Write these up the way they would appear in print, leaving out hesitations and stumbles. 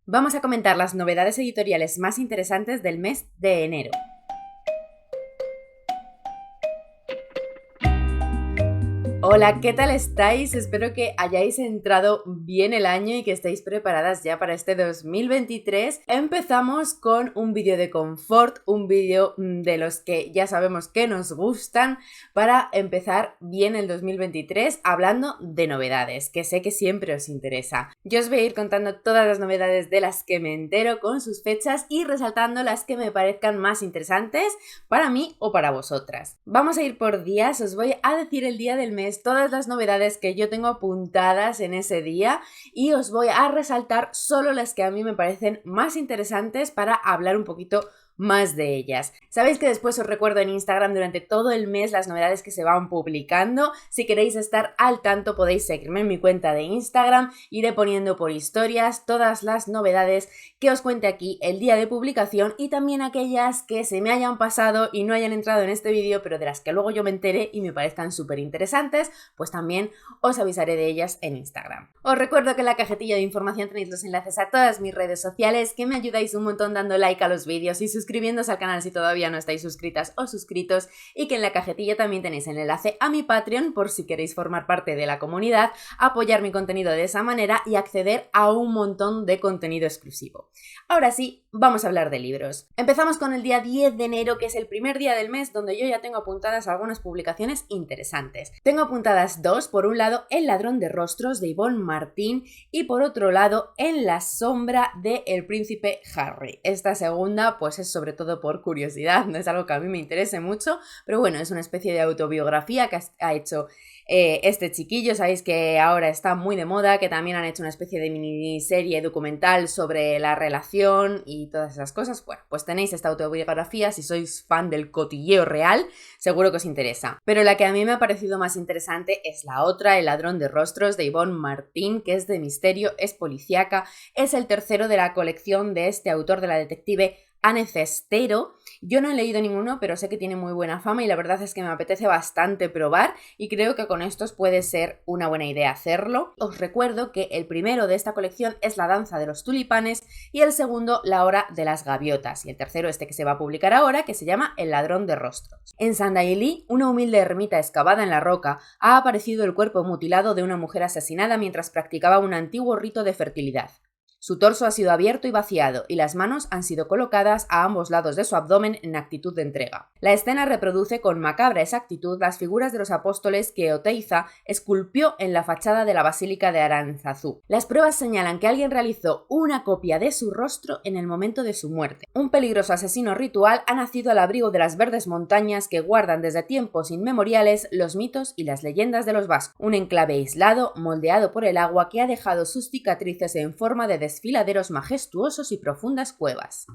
Vamos a comentar las novedades editoriales más interesantes del mes de enero. Hola, ¿qué tal estáis? Espero que hayáis entrado bien el año y que estéis preparadas ya para este 2023. Empezamos con un vídeo de confort, un vídeo de los que ya sabemos que nos gustan para empezar bien el 2023 hablando de novedades, que sé que siempre os interesa. Yo os voy a ir contando todas las novedades de las que me entero con sus fechas y resaltando las que me parezcan más interesantes para mí o para vosotras. Vamos a ir por días, os voy a decir el día del mes, todas las novedades que yo tengo apuntadas en ese día y os voy a resaltar solo las que a mí me parecen más interesantes para hablar un poquito más de ellas. Sabéis que después os recuerdo en Instagram durante todo el mes las novedades que se van publicando. Si queréis estar al tanto podéis seguirme en mi cuenta de Instagram, iré poniendo por historias todas las novedades que os cuente aquí el día de publicación y también aquellas que se me hayan pasado y no hayan entrado en este vídeo pero de las que luego yo me enteré y me parezcan súper interesantes, pues también os avisaré de ellas en Instagram. Os recuerdo que en la cajetilla de información tenéis los enlaces a todas mis redes sociales, que me ayudáis un montón dando like a los vídeos y suscribiéndose al canal si todavía no estáis suscritas o suscritos, y que en la cajetilla también tenéis el enlace a mi Patreon por si queréis formar parte de la comunidad, apoyar mi contenido de esa manera y acceder a un montón de contenido exclusivo. Ahora sí, vamos a hablar de libros. Empezamos con el día 10 de enero, que es el primer día del mes donde yo ya tengo apuntadas algunas publicaciones interesantes. Tengo apuntadas dos, por un lado El ladrón de rostros de Yvonne Martín y por otro lado En la sombra de El príncipe Harry. Esta segunda pues es sobre todo por curiosidad, no es algo que a mí me interese mucho, pero bueno, es una especie de autobiografía que ha hecho este chiquillo. Sabéis que ahora está muy de moda, que también han hecho una especie de miniserie documental sobre la relación y todas esas cosas. Bueno, pues tenéis esta autobiografía, si sois fan del cotilleo real, seguro que os interesa. Pero la que a mí me ha parecido más interesante es la otra, El ladrón de rostros de Yvonne Martín, que es de misterio, es policíaca, es el tercero de la colección de este autor, de la detective Anne Cestero. Yo no he leído ninguno, pero sé que tiene muy buena fama y la verdad es que me apetece bastante probar y creo que con estos puede ser una buena idea hacerlo. Os recuerdo que el primero de esta colección es La danza de los tulipanes y el segundo La hora de las gaviotas, y el tercero este que se va a publicar ahora, que se llama El ladrón de rostros. En Sandailí, una humilde ermita excavada en la roca, ha aparecido el cuerpo mutilado de una mujer asesinada mientras practicaba un antiguo rito de fertilidad. Su torso ha sido abierto y vaciado, y las manos han sido colocadas a ambos lados de su abdomen en actitud de entrega. La escena reproduce con macabra exactitud las figuras de los apóstoles que Oteiza esculpió en la fachada de la Basílica de Aránzazu. Las pruebas señalan que alguien realizó una copia de su rostro en el momento de su muerte. Un peligroso asesino ritual ha nacido al abrigo de las verdes montañas que guardan desde tiempos inmemoriales los mitos y las leyendas de los vascos. Un enclave aislado, moldeado por el agua, que ha dejado sus cicatrices en forma de desfiladeros majestuosos y profundas cuevas.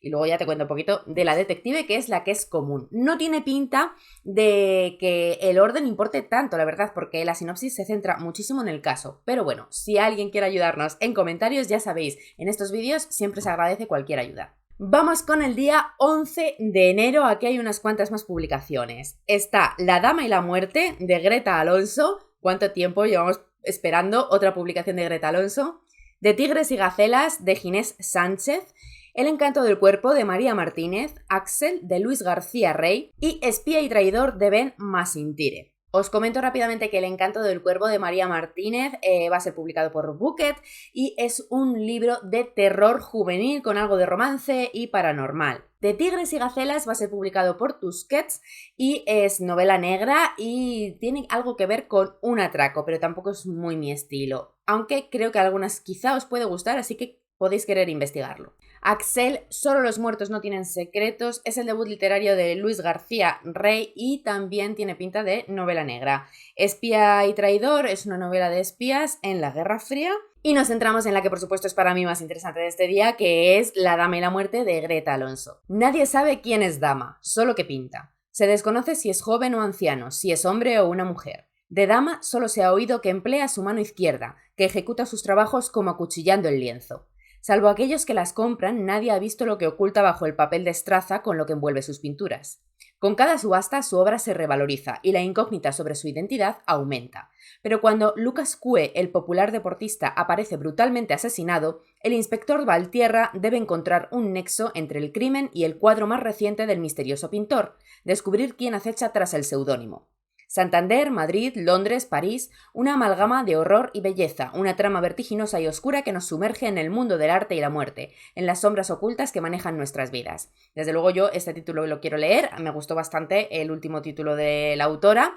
Y luego ya te cuento un poquito de la detective, que es la que es común. No tiene pinta de que el orden importe tanto, la verdad, porque la sinopsis se centra muchísimo en el caso. Pero bueno, si alguien quiere ayudarnos en comentarios, ya sabéis, en estos vídeos siempre se agradece cualquier ayuda. Vamos con el día 11 de enero, aquí hay unas cuantas más publicaciones. Está La dama y la muerte de Greta Alonso. ¿Cuánto tiempo llevamos esperando otra publicación de Greta Alonso? De tigres y gacelas de Ginés Sánchez, El encanto del cuerpo de María Martínez, Axel de Luis García Rey y Espía y traidor de Ben Masintire. Os comento rápidamente que El encanto del cuerpo de María Martínez va a ser publicado por Bucket y es un libro de terror juvenil con algo de romance y paranormal. De tigres y gacelas va a ser publicado por Tusquets y es novela negra y tiene algo que ver con un atraco, pero tampoco es muy mi estilo. Aunque creo que a algunas quizá os puede gustar, así que podéis querer investigarlo. Axel, Solo los muertos no tienen secretos, es el debut literario de Luis García Rey y también tiene pinta de novela negra. Espía y traidor es una novela de espías en la Guerra Fría. Y nos centramos en la que por supuesto es para mí más interesante de este día, que es La dama y la muerte de Greta Alonso. Nadie sabe quién es Dama, solo que pinta. Se desconoce si es joven o anciano, si es hombre o una mujer. De Dama solo se ha oído que emplea su mano izquierda, que ejecuta sus trabajos como acuchillando el lienzo. Salvo aquellos que las compran, nadie ha visto lo que oculta bajo el papel de estraza con lo que envuelve sus pinturas. Con cada subasta su obra se revaloriza y la incógnita sobre su identidad aumenta. Pero cuando Lucas Cue, el popular deportista, aparece brutalmente asesinado, el inspector Valtierra debe encontrar un nexo entre el crimen y el cuadro más reciente del misterioso pintor, descubrir quién acecha tras el seudónimo. Santander, Madrid, Londres, París, una amalgama de horror y belleza, una trama vertiginosa y oscura que nos sumerge en el mundo del arte y la muerte, en las sombras ocultas que manejan nuestras vidas. Desde luego yo este título lo quiero leer, me gustó bastante el último título de la autora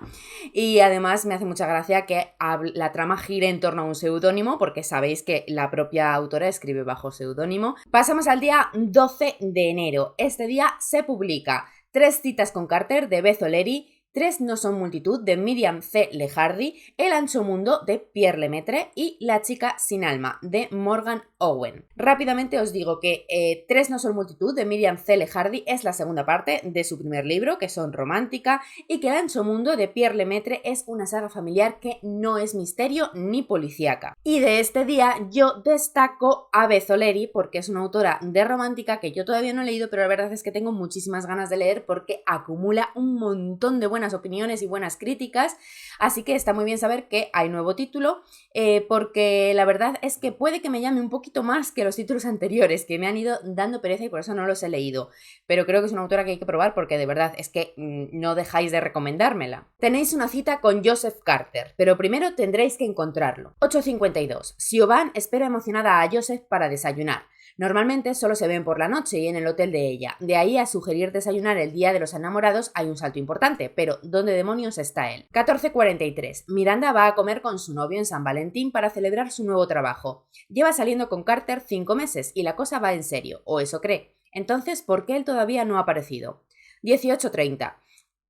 y además me hace mucha gracia que la trama gire en torno a un seudónimo, porque sabéis que la propia autora escribe bajo seudónimo. Pasamos al día 12 de enero. Este día se publica 3 citas con Carter de Beth O'Leary, 3 no son multitud de Miriam C. Lehardy, El ancho mundo de Pierre Lemaitre y La chica sin alma de Morgan Owen. Rápidamente os digo que 3 no son multitud de Miriam C. Lehardy es la segunda parte de su primer libro, que son romántica, y que El ancho mundo de Pierre Lemaitre es una saga familiar que no es misterio ni policíaca. Y de este día yo destaco a Beth O'Leary porque es una autora de romántica que yo todavía no he leído, pero la verdad es que tengo muchísimas ganas de leer porque acumula un montón de buenas opiniones y buenas críticas, así que está muy bien saber que hay nuevo título, porque la verdad es que puede que me llame un poquito más que los títulos anteriores, que me han ido dando pereza y por eso no los he leído, pero creo que es una autora que hay que probar porque de verdad es que no dejáis de recomendármela. Tenéis una cita con Joseph Carter, pero primero tendréis que encontrarlo. 8:52. Siobhan espera emocionada a Joseph para desayunar. Normalmente solo se ven por la noche y en el hotel de ella. De ahí a sugerir desayunar el día de los enamorados hay un salto importante, pero ¿dónde demonios está él? 14:43. Miranda va a comer con su novio en San Valentín para celebrar su nuevo trabajo. Lleva saliendo con Carter 5 meses y la cosa va en serio, o eso cree. Entonces, ¿por qué él todavía no ha aparecido? 18:30.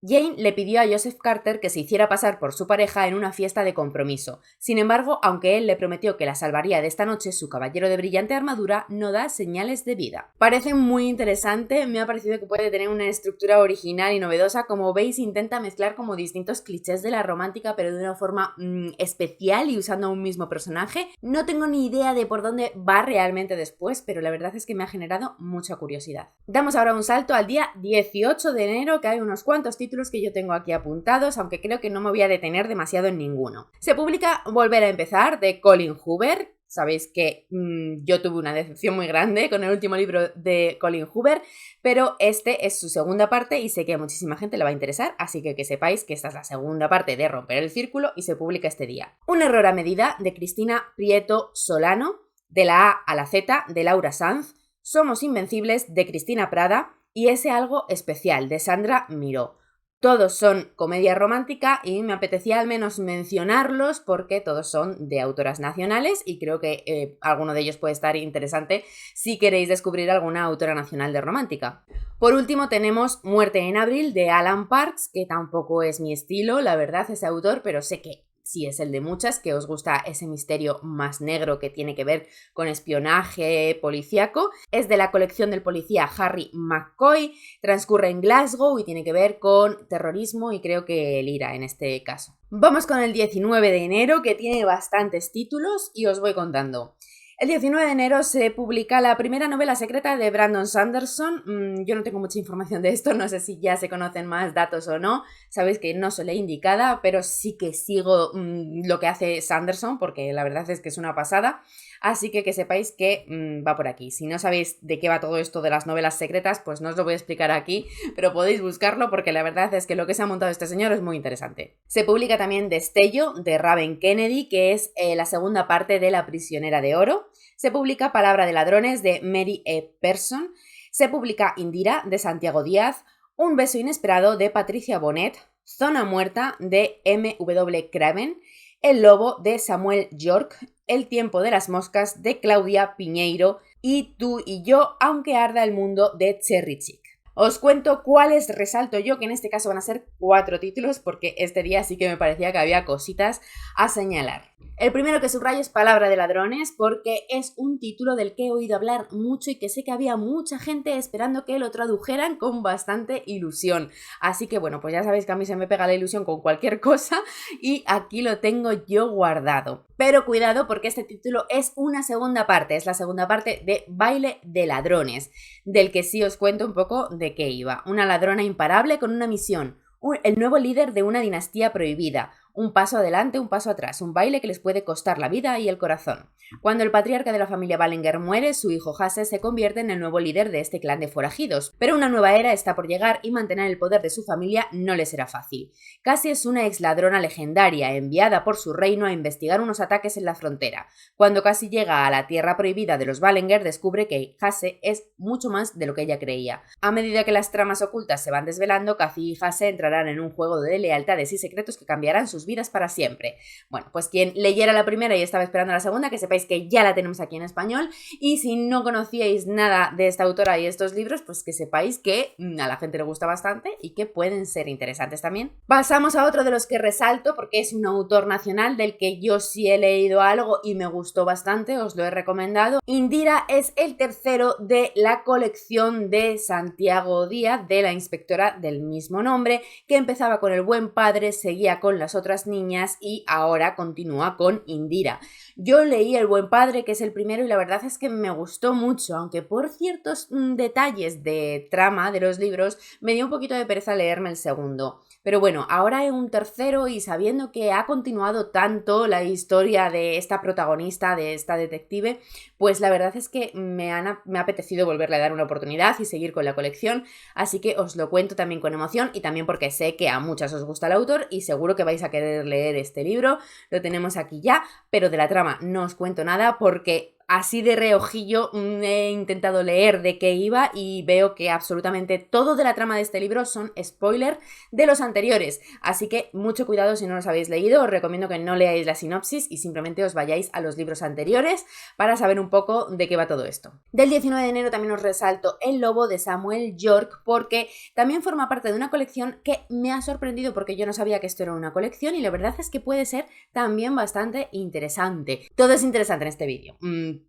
Jane le pidió a Joseph Carter que se hiciera pasar por su pareja en una fiesta de compromiso. Sin embargo, aunque él le prometió que la salvaría de esta noche, su caballero de brillante armadura no da señales de vida. Parece muy interesante, me ha parecido que puede tener una estructura original y novedosa. Como veis, intenta mezclar como distintos clichés de la romántica, pero de una forma especial y usando un mismo personaje. No tengo ni idea de por dónde va realmente después, pero la verdad es que me ha generado mucha curiosidad. Damos ahora un salto al día 18 de enero, que hay unos cuantos títulos que yo tengo aquí apuntados, aunque creo que no me voy a detener demasiado en ninguno. Se publica Volver a empezar de Colin Hoover. Sabéis que yo tuve una decepción muy grande con el último libro de Colin Hoover, pero este es su segunda parte y sé que a muchísima gente le va a interesar, así que sepáis que esta es la segunda parte de Romper el Círculo y se publica este día. Un error a medida de Cristina Prieto Solano, de la A a la Z de Laura Sanz, Somos invencibles de Cristina Prada y Ese algo especial de Sandra Miró. Todos son comedia romántica y me apetecía al menos mencionarlos porque todos son de autoras nacionales y creo que alguno de ellos puede estar interesante si queréis descubrir alguna autora nacional de romántica. Por último tenemos Muerte en abril de Alan Parks, que tampoco es mi estilo, la verdad, ese autor, pero sé que sí es el de muchas, que os gusta ese misterio más negro que tiene que ver con espionaje policíaco. Es de la colección del policía Harry McCoy, transcurre en Glasgow y tiene que ver con terrorismo y creo que el IRA en este caso. Vamos con el 19 de enero, que tiene bastantes títulos y os voy contando. El 19 de enero se publica la primera novela secreta de Brandon Sanderson. Yo no tengo mucha información de esto, no sé si ya se conocen más datos o no. Sabéis que no soy la indicada, pero sí que sigo lo que hace Sanderson, porque la verdad es que es una pasada. Así que sepáis que va por aquí. Si no sabéis de qué va todo esto de las novelas secretas, pues no os lo voy a explicar aquí, pero podéis buscarlo porque la verdad es que lo que se ha montado este señor es muy interesante. Se publica también Destello de Raven Kennedy, que es la segunda parte de La prisionera de oro. Se publica Palabra de ladrones de Mary E. Person. Se publica Indira de Santiago Díaz. Un beso inesperado de Patricia Bonet. Zona muerta de M.W. Craven. El lobo de Samuel York. El tiempo de las moscas de Claudia Piñeiro y Tú y yo, aunque arda el mundo de Cherry Chick. Os cuento cuáles resalto yo, que en este caso van a ser 4 títulos porque este día sí que me parecía que había cositas a señalar. El primero que subrayo es Palabra de ladrones porque es un título del que he oído hablar mucho y que sé que había mucha gente esperando que lo tradujeran con bastante ilusión. Así que bueno, pues ya sabéis que a mí se me pega la ilusión con cualquier cosa y aquí lo tengo yo guardado. Pero cuidado porque este título es una segunda parte, es la segunda parte de Baile de ladrones, del que sí os cuento un poco de qué iba. Una ladrona imparable con una misión, el nuevo líder de una dinastía prohibida, un paso adelante, un paso atrás, un baile que les puede costar la vida y el corazón. Cuando el patriarca de la familia Ballinger muere, su hijo Hasse se convierte en el nuevo líder de este clan de forajidos, pero una nueva era está por llegar y mantener el poder de su familia no le será fácil. Cassie es una ex ladrona legendaria, enviada por su reino a investigar unos ataques en la frontera. Cuando Cassie llega a la tierra prohibida de los Ballinger, descubre que Hasse es mucho más de lo que ella creía. A medida que las tramas ocultas se van desvelando, Cassie y Hasse entrarán en un juego de lealtades y secretos que cambiarán sus vidas para siempre. Bueno, pues quien leyera la primera y estaba esperando la segunda, que sepáis que ya la tenemos aquí en español, y si no conocíais nada de esta autora y estos libros, pues que sepáis que a la gente le gusta bastante y que pueden ser interesantes también. Pasamos a otro de los que resalto porque es un autor nacional del que yo sí he leído algo y me gustó bastante, os lo he recomendado. Indira es el tercero de la colección de Santiago Díaz, de la inspectora del mismo nombre, que empezaba con El buen padre, seguía con Las otras niñas y ahora continúa con Indira. Yo leí El buen padre, que es el primero, y la verdad es que me gustó mucho, aunque por ciertos detalles de trama de los libros me dio un poquito de pereza leerme el segundo. Pero bueno, ahora hay un tercero y sabiendo que ha continuado tanto la historia de esta protagonista, de esta detective, pues la verdad es que me ha apetecido volverle a dar una oportunidad y seguir con la colección, así que os lo cuento también con emoción y también porque sé que a muchas os gusta el autor y seguro que vais a querer leer este libro. Lo tenemos aquí ya, pero de la trama no os cuento nada porque así de reojillo he intentado leer de qué iba y veo que absolutamente todo de la trama de este libro son spoiler de los anteriores, así que mucho cuidado si no los habéis leído. Os recomiendo que no leáis la sinopsis y simplemente os vayáis a los libros anteriores para saber un poco de qué va todo esto. Del 19 de enero también os resalto El lobo de Samuel York porque también forma parte de una colección que me ha sorprendido porque yo no sabía que esto era una colección y la verdad es que puede ser también bastante interesante. Todo es interesante en este vídeo.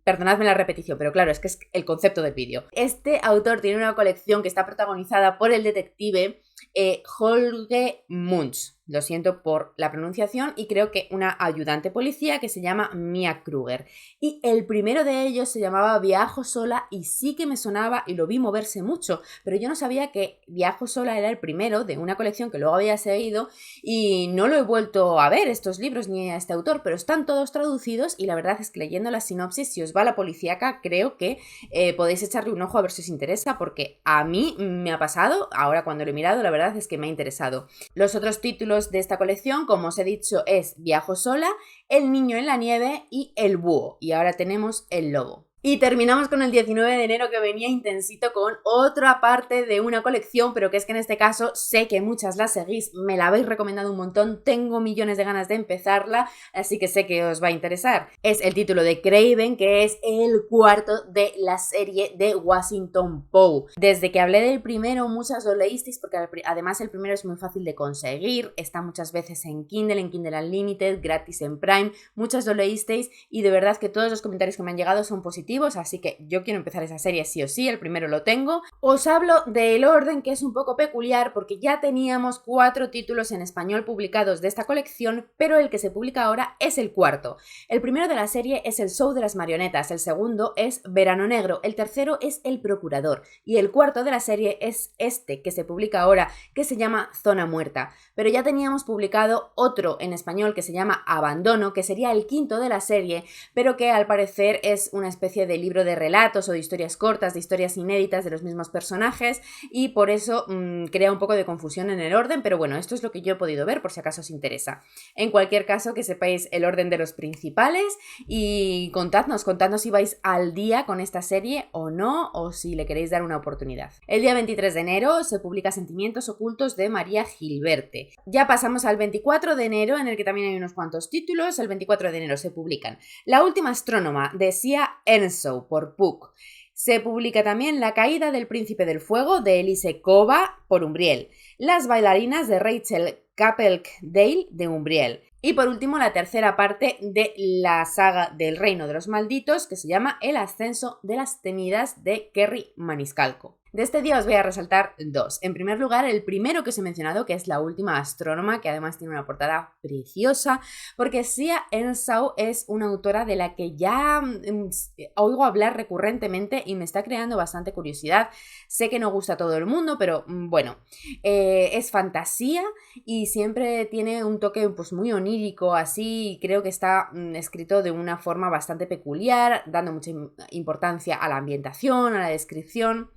Perdonadme la repetición, pero claro, es que es el concepto del vídeo. Este autor tiene una colección que está protagonizada por el detective Holge Munch. Lo siento por la pronunciación, y creo que una ayudante policía que se llama Mia Kruger. Y el primero de ellos se llamaba Viajo sola y sí que me sonaba y lo vi moverse mucho, pero yo no sabía que Viajo sola era el primero de una colección que luego había seguido y no lo he vuelto a ver estos libros ni a este autor, pero están todos traducidos y la verdad es que leyendo la sinopsis, si os va la policíaca, creo que podéis echarle un ojo a ver si os interesa porque a mí me ha pasado, ahora cuando lo he mirado la verdad es que me ha interesado. Los otros títulos de esta colección, como os he dicho, es Viajo sola, El niño en la nieve y El búho. Y ahora tenemos El lobo. Y terminamos con el 19 de enero, que venía intensito con otra parte de una colección, pero que es que en este caso sé que muchas la seguís, me la habéis recomendado un montón, tengo millones de ganas de empezarla, así que sé que os va a interesar. Es el título de Craven, que es el cuarto de la serie de Washington Poe. Desde que hablé del primero, muchas lo leísteis, porque además el primero es muy fácil de conseguir, está muchas veces en Kindle Unlimited, gratis en Prime, muchas lo leísteis y de verdad que todos los comentarios que me han llegado son positivos. Así que yo quiero empezar esa serie sí o sí, el primero lo tengo. Os hablo del orden, que es un poco peculiar porque ya teníamos 4 títulos en español publicados de esta colección, pero el que se publica ahora es el cuarto. El primero de la serie es El show de las marionetas, el segundo es Verano negro, el tercero es El procurador y el cuarto de la serie es este que se publica ahora, que se llama Zona muerta. Pero ya teníamos publicado otro en español que se llama Abandono, que sería el quinto de la serie, pero que al parecer es una especie de libro de relatos o de historias cortas, de historias inéditas de los mismos personajes, y por eso crea un poco de confusión en el orden, pero bueno, esto es lo que yo he podido ver por si acaso os interesa. En cualquier caso, que sepáis el orden de los principales y contadnos si vais al día con esta serie o no, o si le queréis dar una oportunidad. El día 23 de enero se publica Sentimientos ocultos de María Gilberte. Ya pasamos al 24 de enero, en el que también hay unos cuantos títulos. El 24 de enero se publican La última astrónoma de Sia Earnshaw por Puck. Se publica también La caída del príncipe del fuego de Elise Kova por Umbriel. Las bailarinas de Rachel Kapelk-Dale de Umbriel. Y por último, la tercera parte de la saga del Reino de los Malditos, que se llama El ascenso de las temidas de Kerry Maniscalco. De este día os voy a resaltar dos. En primer lugar, el primero que os he mencionado, que es La última astrónoma, que además tiene una portada preciosa, porque Sia Earnshaw es una autora de la que ya oigo hablar recurrentemente y me está creando bastante curiosidad. Sé que no gusta a todo el mundo, pero bueno, es fantasía y siempre tiene un toque pues muy onírico, así, y creo que está escrito de una forma bastante peculiar, dando mucha importancia a la ambientación, a la descripción.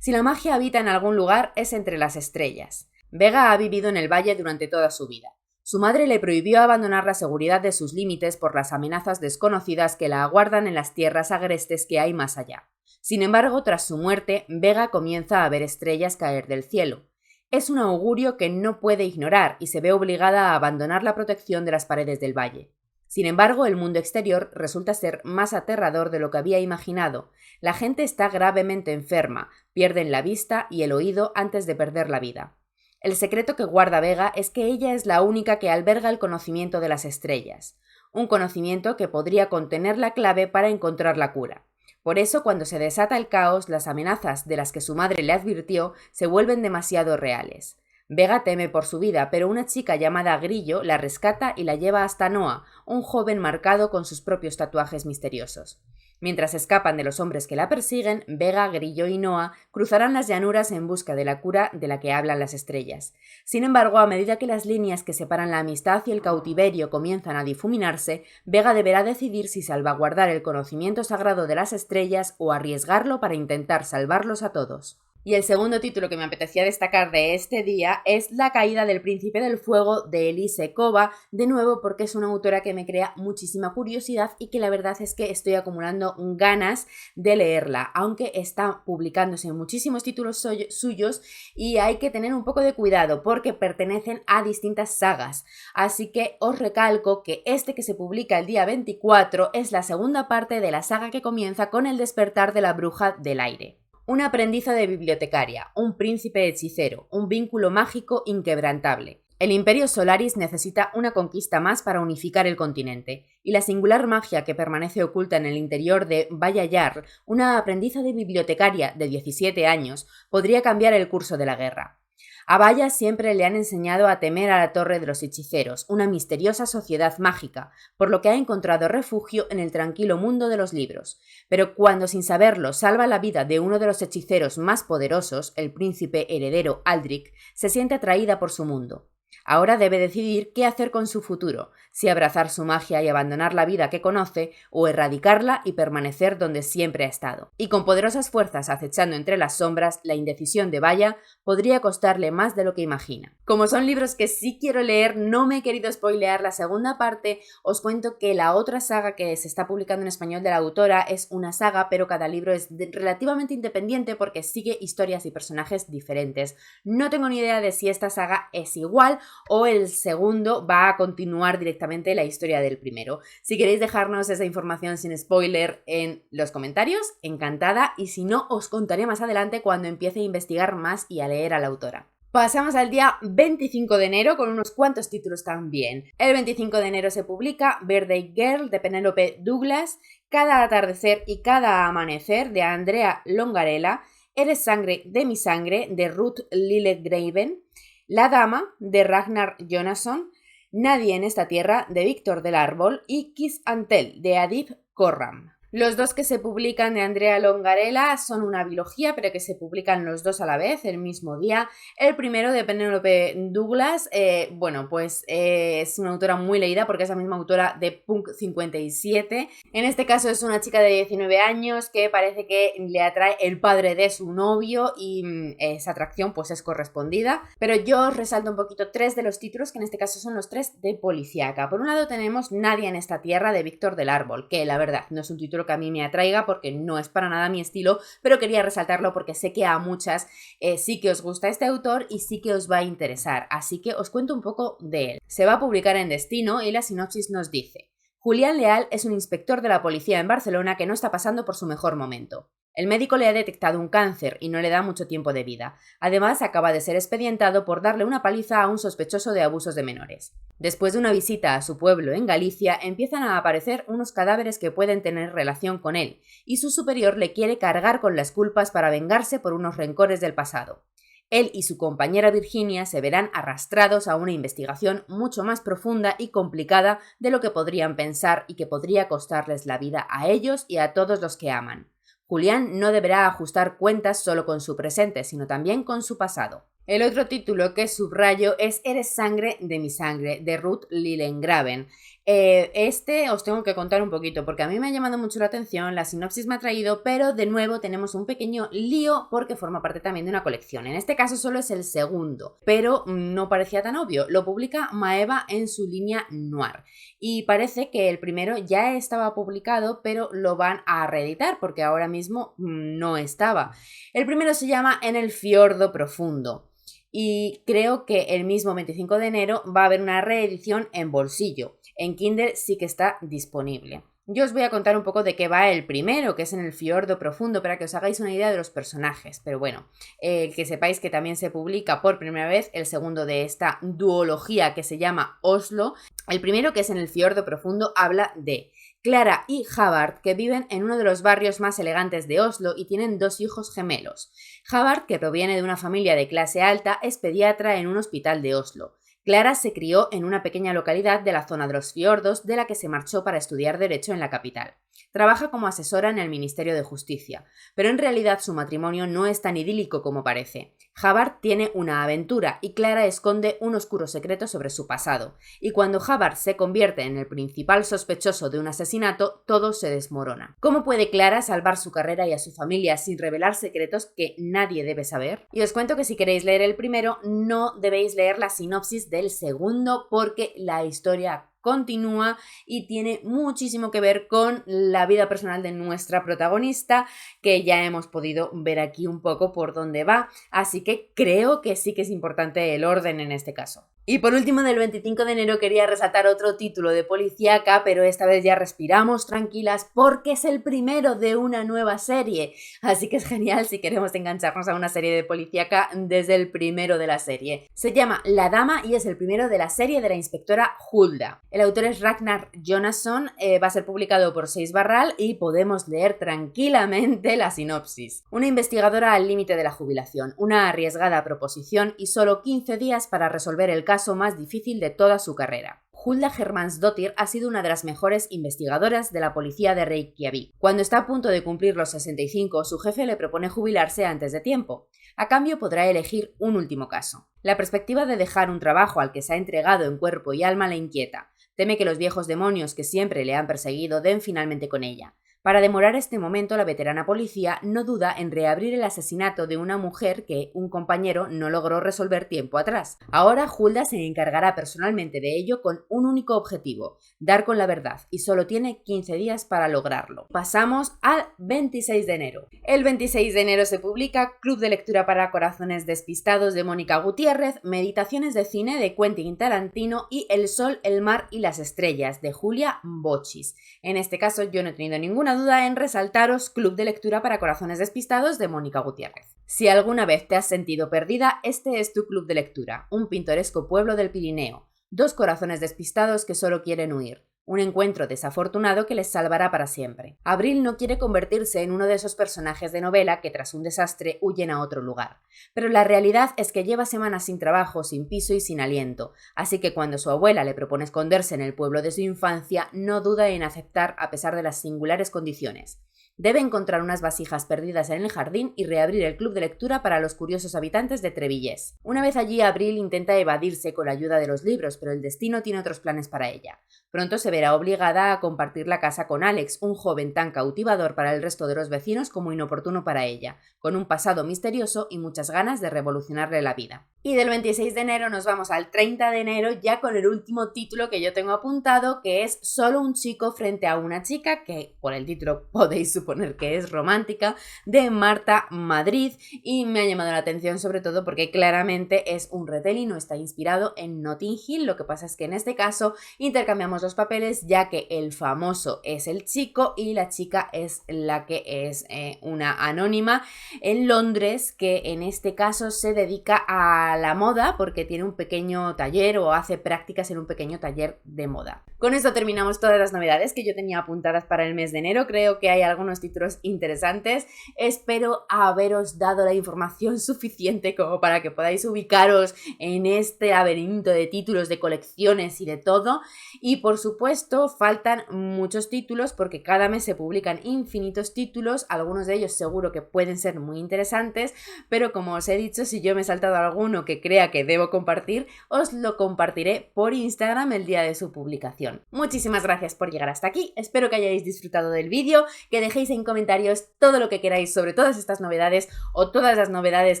Si la magia habita en algún lugar, es entre las estrellas. Vega ha vivido en el valle durante toda su vida. Su madre le prohibió abandonar la seguridad de sus límites por las amenazas desconocidas que la aguardan en las tierras agrestes que hay más allá. Sin embargo, tras su muerte, Vega comienza a ver estrellas caer del cielo. Es un augurio que no puede ignorar y se ve obligada a abandonar la protección de las paredes del valle. Sin embargo, el mundo exterior resulta ser más aterrador de lo que había imaginado. La gente está gravemente enferma, pierden la vista y el oído antes de perder la vida. El secreto que guarda Vega es que ella es la única que alberga el conocimiento de las estrellas, un conocimiento que podría contener la clave para encontrar la cura. Por eso, cuando se desata el caos, las amenazas de las que su madre le advirtió se vuelven demasiado reales. Vega teme por su vida, pero una chica llamada Grillo la rescata y la lleva hasta Noah, un joven marcado con sus propios tatuajes misteriosos. Mientras escapan de los hombres que la persiguen, Vega, Grillo y Noah cruzarán las llanuras en busca de la cura de la que hablan las estrellas. Sin embargo, a medida que las líneas que separan la amistad y el cautiverio comienzan a difuminarse, Vega deberá decidir si salvaguardar el conocimiento sagrado de las estrellas o arriesgarlo para intentar salvarlos a todos. Y el segundo título que me apetecía destacar de este día es La caída del príncipe del fuego de Elise Kova, de nuevo porque es una autora que me crea muchísima curiosidad y que la verdad es que estoy acumulando ganas de leerla, aunque está publicándose muchísimos títulos suyos y hay que tener un poco de cuidado porque pertenecen a distintas sagas, así que os recalco que este que se publica el día 24 es la segunda parte de la saga que comienza con El despertar de la bruja del aire. Una aprendiza de bibliotecaria, un príncipe hechicero, un vínculo mágico inquebrantable. El Imperio Solaris necesita una conquista más para unificar el continente, y la singular magia que permanece oculta en el interior de Baya Jarl, una aprendiza de bibliotecaria de 17 años, podría cambiar el curso de la guerra. A Baya siempre le han enseñado a temer a la Torre de los Hechiceros, una misteriosa sociedad mágica, por lo que ha encontrado refugio en el tranquilo mundo de los libros. Pero cuando sin saberlo salva la vida de uno de los hechiceros más poderosos, el príncipe heredero Aldrich, se siente atraída por su mundo. Ahora debe decidir qué hacer con su futuro, si abrazar su magia y abandonar la vida que conoce, o erradicarla y permanecer donde siempre ha estado. Y con poderosas fuerzas acechando entre las sombras, la indecisión de Baya podría costarle más de lo que imagina. Como son libros que sí quiero leer, no me he querido spoilear la segunda parte, os cuento que la otra saga que se está publicando en español de la autora es una saga, pero cada libro es relativamente independiente porque sigue historias y personajes diferentes. No tengo ni idea de si esta saga es igual o el segundo va a continuar directamente la historia del primero. Si queréis dejarnos esa información sin spoiler en los comentarios, encantada, y si no, os contaré más adelante cuando empiece a investigar más y a leer a la autora. Pasamos al día 25 de enero con unos cuantos títulos también. El 25 de enero se publica Birthday Girl de Penélope Douglas, Cada atardecer y cada amanecer de Andrea Longarella, Eres sangre de mi sangre de Ruth Liljegraven, La dama de Ragnar Jonasson, Nadie en esta tierra de Víctor del Árbol y Kiss and Tell de Adib Khorram. Los dos que se publican de Andrea Longarella son una biología, pero que se publican los dos a la vez, el mismo día. El primero de Penélope Douglas, es una autora muy leída porque es la misma autora de Punk 57. En este caso es una chica de 19 años que parece que le atrae el padre de su novio y esa atracción pues es correspondida. Pero yo os resalto un poquito tres de los títulos, que en este caso son los tres de policíaca. Por un lado tenemos Nadie en esta tierra de Víctor del Árbol, que la verdad no es un título que a mí me atraiga porque no es para nada mi estilo, pero quería resaltarlo porque sé que a muchas sí que os gusta este autor y sí que os va a interesar, así que os cuento un poco de él. Se va a publicar en Destino y la sinopsis nos dice: Julián Leal es un inspector de la policía en Barcelona que no está pasando por su mejor momento. El médico le ha detectado un cáncer y no le da mucho tiempo de vida. Además, acaba de ser expedientado por darle una paliza a un sospechoso de abusos de menores. Después de una visita a su pueblo en Galicia, empiezan a aparecer unos cadáveres que pueden tener relación con él, y su superior le quiere cargar con las culpas para vengarse por unos rencores del pasado. Él y su compañera Virginia se verán arrastrados a una investigación mucho más profunda y complicada de lo que podrían pensar y que podría costarles la vida a ellos y a todos los que aman. Julián no deberá ajustar cuentas solo con su presente, sino también con su pasado. El otro título que subrayo es Eres sangre de mi sangre, de Ruth Lillengraven. Este os tengo que contar un poquito porque a mí me ha llamado mucho la atención, la sinopsis me ha traído, pero de nuevo tenemos un pequeño lío porque forma parte también de una colección. En este caso solo es el segundo, pero no parecía tan obvio. Lo publica Maeva en su línea Noir y parece que el primero ya estaba publicado, pero lo van a reeditar porque ahora mismo no estaba. El primero se llama En el fiordo profundo. Y creo que el mismo 25 de enero va a haber una reedición en bolsillo. En Kindle sí que está disponible. Yo os voy a contar un poco de qué va el primero, que es En el fiordo profundo, para que os hagáis una idea de los personajes. Pero bueno, que sepáis que también se publica por primera vez el segundo de esta duología que se llama Oslo. El primero, que es En el fiordo profundo, habla de Clara y Havard, que viven en uno de los barrios más elegantes de Oslo y tienen 2 hijos gemelos. Havard, que proviene de una familia de clase alta, es pediatra en un hospital de Oslo. Clara se crió en una pequeña localidad de la zona de los fiordos, de la que se marchó para estudiar Derecho en la capital. Trabaja como asesora en el Ministerio de Justicia, pero en realidad su matrimonio no es tan idílico como parece. Havard tiene una aventura y Clara esconde un oscuro secreto sobre su pasado, y cuando Havard se convierte en el principal sospechoso de un asesinato, todo se desmorona. ¿Cómo puede Clara salvar su carrera y a su familia sin revelar secretos que nadie debe saber? Y os cuento que si queréis leer el primero, no debéis leer la sinopsis del segundo porque la historia continúa y tiene muchísimo que ver con la vida personal de nuestra protagonista, que ya hemos podido ver aquí un poco por dónde va, así que creo que sí que es importante el orden en este caso. Y por último, del 25 de enero quería resaltar otro título de policíaca, pero esta vez ya respiramos tranquilas porque es el primero de una nueva serie. Así que es genial si queremos engancharnos a una serie de policíaca desde el primero de la serie. Se llama La Dama y es el primero de la serie de la inspectora Hulda. El autor es Ragnar Jonasson, va a ser publicado por Seix Barral y podemos leer tranquilamente la sinopsis. Una investigadora al límite de la jubilación, una arriesgada proposición y solo 15 días para resolver el caso más difícil de toda su carrera. Hulda Hermannsdóttir ha sido una de las mejores investigadoras de la policía de Reykjavik. Cuando está a punto de cumplir los 65, su jefe le propone jubilarse antes de tiempo. A cambio podrá elegir un último caso. La perspectiva de dejar un trabajo al que se ha entregado en cuerpo y alma le inquieta. Teme que los viejos demonios que siempre le han perseguido den finalmente con ella. Para demorar este momento, la veterana policía no duda en reabrir el asesinato de una mujer que un compañero no logró resolver tiempo atrás. Ahora Hulda se encargará personalmente de ello con un único objetivo, dar con la verdad, y solo tiene 15 días para lograrlo. Pasamos al 26 de enero. El 26 de enero se publica Club de Lectura para Corazones Despistados de Mónica Gutiérrez, Meditaciones de Cine de Quentin Tarantino y El Sol, el Mar y las Estrellas de Julia Bochis. En este caso yo no he tenido ninguna duda en resaltaros Club de Lectura para Corazones Despistados de Mónica Gutiérrez. Si alguna vez te has sentido perdida, este es tu club de lectura, un pintoresco pueblo del Pirineo, 2 corazones despistados que solo quieren huir. Un encuentro desafortunado que les salvará para siempre. Abril no quiere convertirse en uno de esos personajes de novela que tras un desastre huyen a otro lugar. Pero la realidad es que lleva semanas sin trabajo, sin piso y sin aliento, así que cuando su abuela le propone esconderse en el pueblo de su infancia, no duda en aceptar a pesar de las singulares condiciones. Debe encontrar unas vasijas perdidas en el jardín y reabrir el club de lectura para los curiosos habitantes de Trevillés. Una vez allí, Abril intenta evadirse con la ayuda de los libros, pero el destino tiene otros planes para ella. Pronto se verá obligada a compartir la casa con Alex, un joven tan cautivador para el resto de los vecinos como inoportuno para ella, con un pasado misterioso y muchas ganas de revolucionarle la vida. Y del 26 de enero nos vamos al 30 de enero ya con el último título que yo tengo apuntado, que es Solo un chico frente a una chica, que por el título podéis suponer suponer que es romántica, de Marta Madrid, y me ha llamado la atención sobre todo porque claramente es un retelling, no está inspirado en Notting Hill. Lo que pasa es que en este caso intercambiamos los papeles, ya que el famoso es el chico y la chica es la que es una anónima en Londres, que en este caso se dedica a la moda porque tiene un pequeño taller o hace prácticas en un pequeño taller de moda. Con esto terminamos todas las novedades que yo tenía apuntadas para el mes de enero. Creo que hay algunos títulos interesantes. Espero haberos dado la información suficiente como para que podáis ubicaros en este laberinto de títulos, de colecciones y de todo. Y por supuesto faltan muchos títulos porque cada mes se publican infinitos títulos. Algunos de ellos seguro que pueden ser muy interesantes, pero como os he dicho, si yo me he saltado alguno que crea que debo compartir, os lo compartiré por Instagram el día de su publicación. Muchísimas gracias por llegar hasta aquí, espero que hayáis disfrutado del vídeo, que dejéis en comentarios todo lo que queráis sobre todas estas novedades o todas las novedades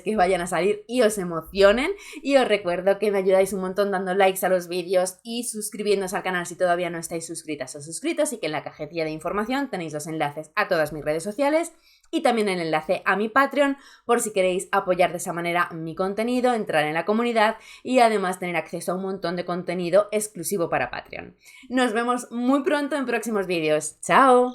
que vayan a salir y os emocionen, y os recuerdo que me ayudáis un montón dando likes a los vídeos y suscribiéndoos al canal si todavía no estáis suscritas o suscritos, y que en la cajetilla de información tenéis los enlaces a todas mis redes sociales y también el enlace a mi Patreon por si queréis apoyar de esa manera mi contenido, entrar en la comunidad y además tener acceso a un montón de contenido exclusivo para Patreon. Nos vemos muy pronto en próximos vídeos. ¡Chao!